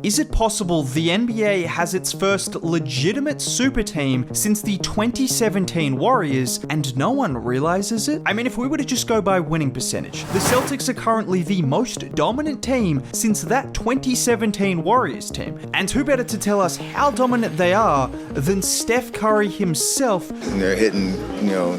Is it possible the NBA has its first legitimate super team since the 2017 Warriors and no one realizes it? I mean, if we were to just go by winning percentage, the Celtics are currently the most dominant team since that 2017 Warriors team. And who better to tell us how dominant they are than Steph Curry himself? They're hitting,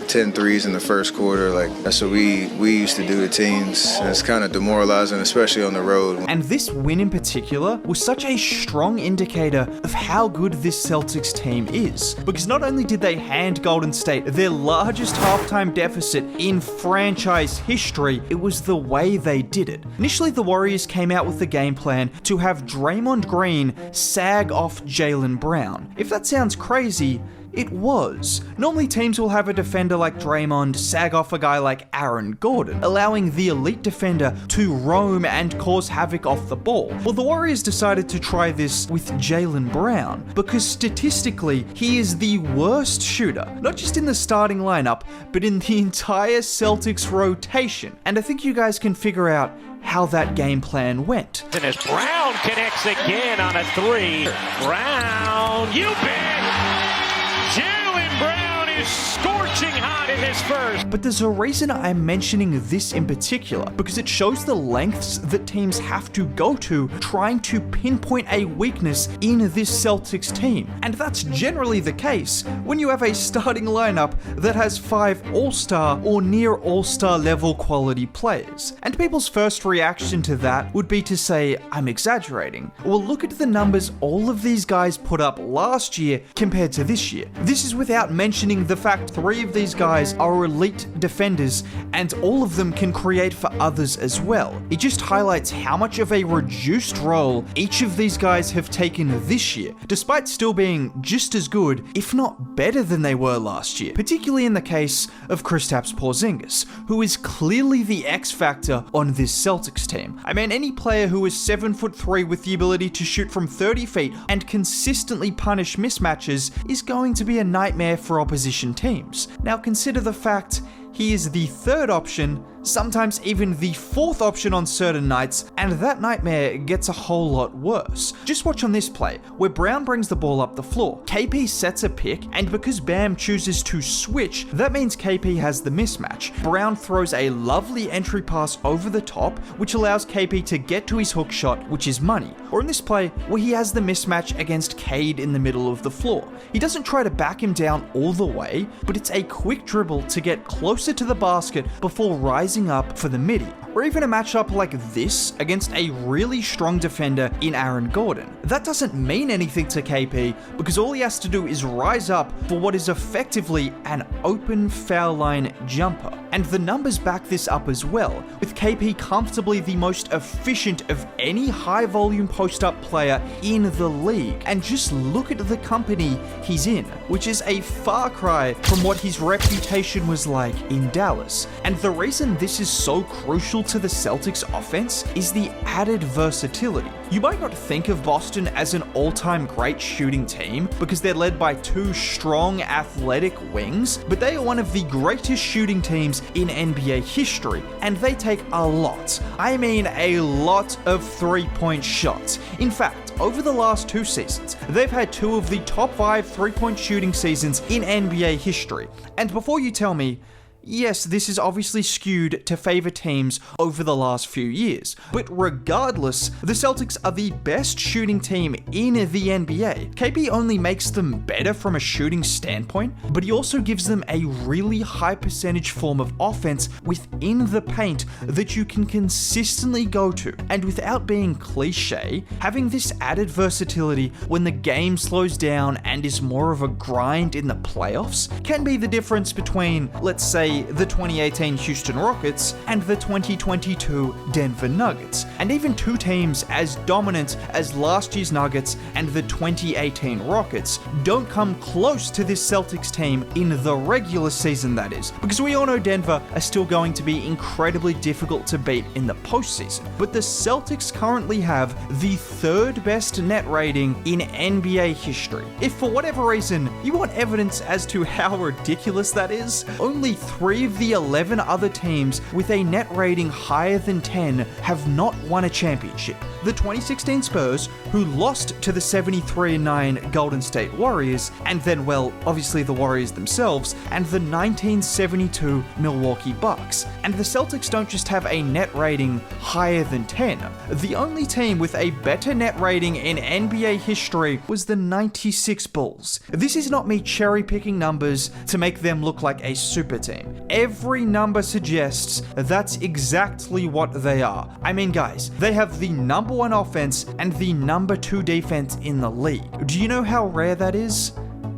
10 threes in the first quarter. That's what we used to do to teams. And it's kind of demoralizing, especially on the road. And this win in particular was such a strong indicator of how good this Celtics team is. Because not only did they hand Golden State their largest halftime deficit in franchise history, it was the way they did it. Initially, the Warriors came out with the game plan to have Draymond Green sag off Jaylen Brown. If that sounds crazy, it was. Normally teams will have a defender like Draymond sag off a guy like Aaron Gordon, allowing the elite defender to roam and cause havoc off the ball. Well, the Warriors decided to try this with Jaylen Brown, because statistically, he is the worst shooter, not just in the starting lineup, but in the entire Celtics rotation. And I think you guys can figure out how that game plan went. And as Brown connects again on a three. Brown, you bet! Jaylen Brown is scorching hot in this first. But there's a reason I'm mentioning this in particular, because it shows the lengths that teams have to go to trying to pinpoint a weakness in this Celtics team. And that's generally the case when you have a starting lineup that has 5 all-star or near all-star level quality players. And people's first reaction to that would be to say, I'm exaggerating. Well, look at the numbers all of these guys put up last year compared to this year. This is without mentioning the fact 3 of these guys are elite defenders and all of them can create for others as well. It just highlights how much of a reduced role each of these guys have taken this year, despite still being just as good, if not better than they were last year, particularly in the case of Kristaps Porzingis, who is clearly the X factor on this Celtics team. I mean, any player who is 7'3" with the ability to shoot from 30 feet and consistently punish mismatches is going to be a nightmare for opposition teams. Now consider the fact he is the 3rd option, sometimes even the 4th option on certain nights, and that nightmare gets a whole lot worse. Just watch on this play, where Brown brings the ball up the floor. KP sets a pick, and because Bam chooses to switch, that means KP has the mismatch. Brown throws a lovely entry pass over the top, which allows KP to get to his hook shot, which is money. Or in this play, where he has the mismatch against Cade in the middle of the floor. He doesn't try to back him down all the way, but it's a quick dribble to get closer to the basket before rising up for the midi. Or even a matchup like this against a really strong defender in Aaron Gordon. That doesn't mean anything to KP because all he has to do is rise up for what is effectively an open foul line jumper. And the numbers back this up as well, with KP comfortably the most efficient of any high volume post-up player in the league. And just look at the company he's in, which is a far cry from what his reputation was like in Dallas. And the reason this is so crucial to the Celtics offense is the added versatility. You might not think of Boston as an all-time great shooting team because they're led by 2 strong athletic wings, but they are one of the greatest shooting teams in NBA history, and they take a lot, I mean a lot of 3-point shots. In fact, over the last 2 seasons, they've had 2 of the top 5 3-point shooting seasons in NBA history. And before you tell me, yes, this is obviously skewed to favor teams over the last few years, but regardless, the Celtics are the best shooting team in the NBA. KP only makes them better from a shooting standpoint, but he also gives them a really high percentage form of offense within the paint that you can consistently go to. And without being cliche, having this added versatility when the game slows down and is more of a grind in the playoffs can be the difference between, let's say, the 2018 Houston Rockets and the 2022 Denver Nuggets, and even 2 teams as dominant as last year's Nuggets and the 2018 Rockets don't come close to this Celtics team in the regular season, that is, because we all know Denver are still going to be incredibly difficult to beat in the postseason. But the Celtics currently have the 3rd best net rating in NBA history. If for whatever reason you want evidence as to how ridiculous that is, only 3 of the 11 other teams with a net rating higher than 10 have not won a championship. the 2016 Spurs, who lost to the 73-9 Golden State Warriors, and then, well, obviously the Warriors themselves, and the 1972 Milwaukee Bucks. And the Celtics don't just have a net rating higher than 10. The only team with a better net rating in NBA history was the 96 Bulls. This is not me cherry-picking numbers to make them look like a super team. Every number suggests that's exactly what they are. I mean, guys, they have the number 1 offense and the number 2 defense in the league. Do you know how rare that is?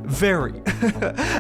Very.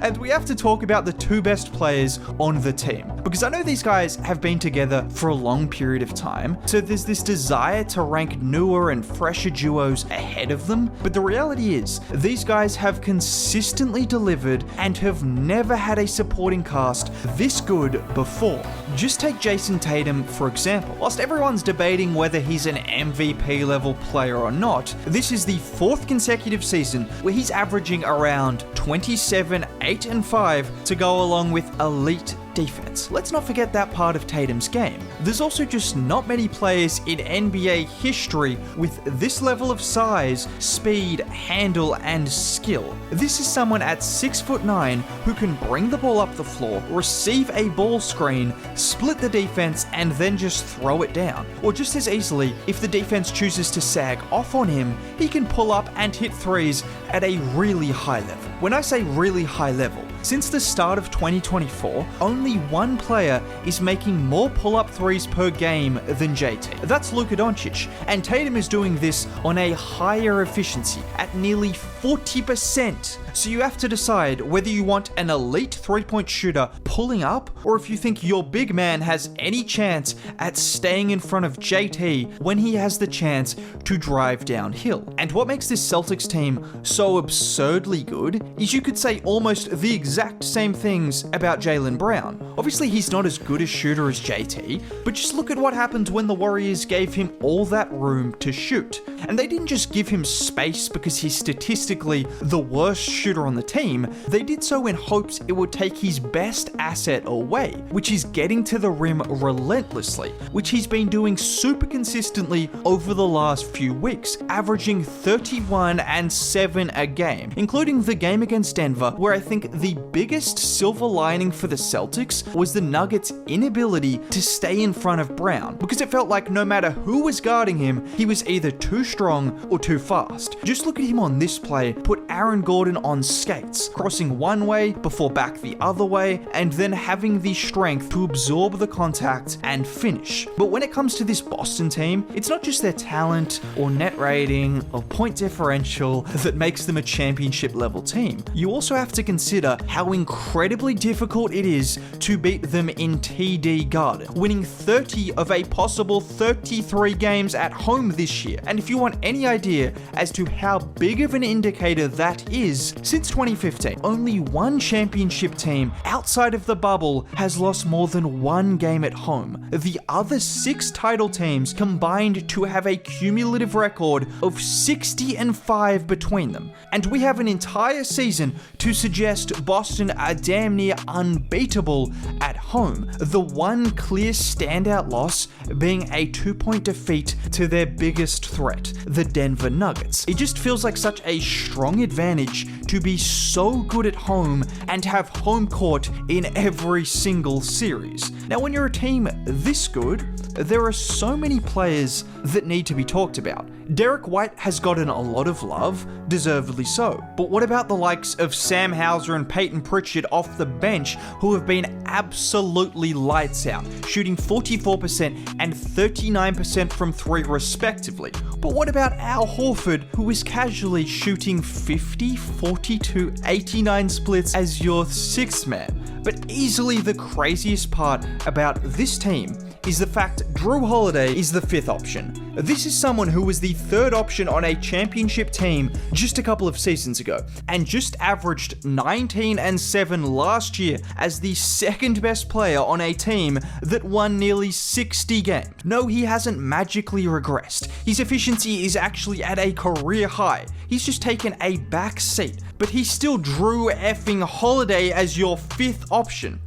And we have to talk about the 2 best players on the team, because I know these guys have been together for a long period of time, so there's this desire to rank newer and fresher duos ahead of them, but the reality is, these guys have consistently delivered and have never had a supporting cast this good before. Just take Jason Tatum, for example. Whilst everyone's debating whether he's an MVP level player or not, this is the 4th consecutive season where he's averaging around 27, 8 and 5 to go along with elite defense. Let's not forget that part of Tatum's game. There's also just not many players in NBA history with this level of size, speed, handle, and skill. This is someone at 6'9" who can bring the ball up the floor, receive a ball screen, split the defense, and then just throw it down. Or just as easily, if the defense chooses to sag off on him, he can pull up and hit threes at a really high level. When I say really high level, since the start of 2024, only one player is making more pull-up threes per game than JT. That's Luka Doncic, and Tatum is doing this on a higher efficiency at nearly 40%. So you have to decide whether you want an elite three-point shooter pulling up, or if you think your big man has any chance at staying in front of JT when he has the chance to drive downhill. And what makes this Celtics team so absurdly good is you could say almost the exact same things about Jaylen Brown. Obviously he's not as good a shooter as JT, but just look at what happened when the Warriors gave him all that room to shoot. And they didn't just give him space because he's statistically the worst shooter on the team, they did so in hopes it would take his best asset away, which is getting to the rim relentlessly, which he's been doing super consistently over the last few weeks, averaging 31 and 7 a game, including the game against Denver, where I think the biggest silver lining for the Celtics was the Nuggets' inability to stay in front of Brown, because it felt like no matter who was guarding him, he was either too strong or too fast. Just look at him on this play, put Aaron Gordon on skates, crossing one way before back the other way, and then having the strength to absorb the contact and finish. But when it comes to this Boston team, it's not just their talent or net rating or point differential that makes them a championship level team. You also have to consider how incredibly difficult it is to beat them in TD Garden, winning 30 of a possible 33 games at home this year. And if you want any idea as to how big of an indicator that is, since 2015, only one championship team outside of the bubble has lost more than one game at home. The other 6 title teams combined to have a cumulative record of 60 and 5 between them. And we have an entire season to suggest Boston are damn near unbeatable at home. The one clear standout loss being a 2-point defeat to their biggest threat, the Denver Nuggets. It just feels like such a strong advantage to be so good at home and have home court in every single series. Now, when you're a team this good, there are so many players that need to be talked about. Derek White has gotten a lot of love, deservedly so. But what about the likes of Sam Hauser and Peyton Pritchard off the bench, who have been absolutely lights out, shooting 44% and 39% from 3 respectively? But what about Al Horford, who is casually shooting 50, 42, 89 splits as your 6th man? But easily the craziest part about this team is the fact Drew Holiday is the 5th option. This is someone who was the 3rd option on a championship team just a couple of seasons ago, and just averaged 19 and 7 last year as the 2nd best player on a team that won nearly 60 games. No, he hasn't magically regressed. His efficiency is actually at a career high. He's just taken a back seat, but he's still Drew effing Holiday as your 5th option.